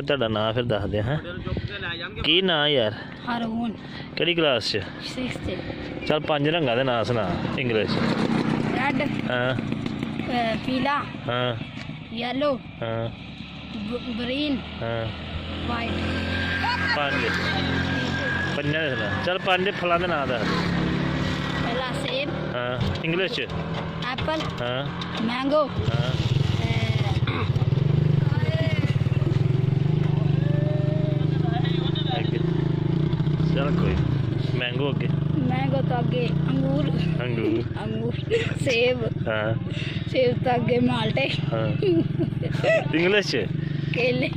ਤੁਹਾਡਾ ਨਾਂ ਫਿਰ ਦੱਸ ਦਿਓ ਹੈਂ ਕੀ ਨਾਂ ਯਾਰ ਹਰਗੁਣ ਕਿਹੜੀ ਕਲਾਸ 'ਚ 6th ਚੱਲ 5 ਰੰਗਾਂ ਦੇ ਨਾਂ ਸੁਣਾ ਇੰਗਲਿਸ਼ ਰੈਡ ਹਾਂ ਪੀਲਾ ਹਾਂ ਯੈਲੋ ਹਾਂ ਗ੍ਰੀਨ ਹਾਂ ਵਾਈਟ 5 ਪੰਜਾਂ ਦੇ ਸੁਣਾ ਚੱਲ 5 ਫਲਾਂ ਦੇ ਨਾਂ ਦੱਸ ਪਹਿਲਾ ਸੇਬ ਹਾਂ ਇੰਗਲਿਸ਼ 'ਚ ਐਪਲ ਹਾਂ ਮੈਂਗੋ ਹਾਂ ਅੱਗੇ ਚੱਲ ਕੋਈ ਮੈਂਗੋ ਅੱਗੇ मैंगो तो आगे अंगूर अंगूर अंगूर सेब हाँ सेब तो आगे माल्टे हाँ इंग्लिश केले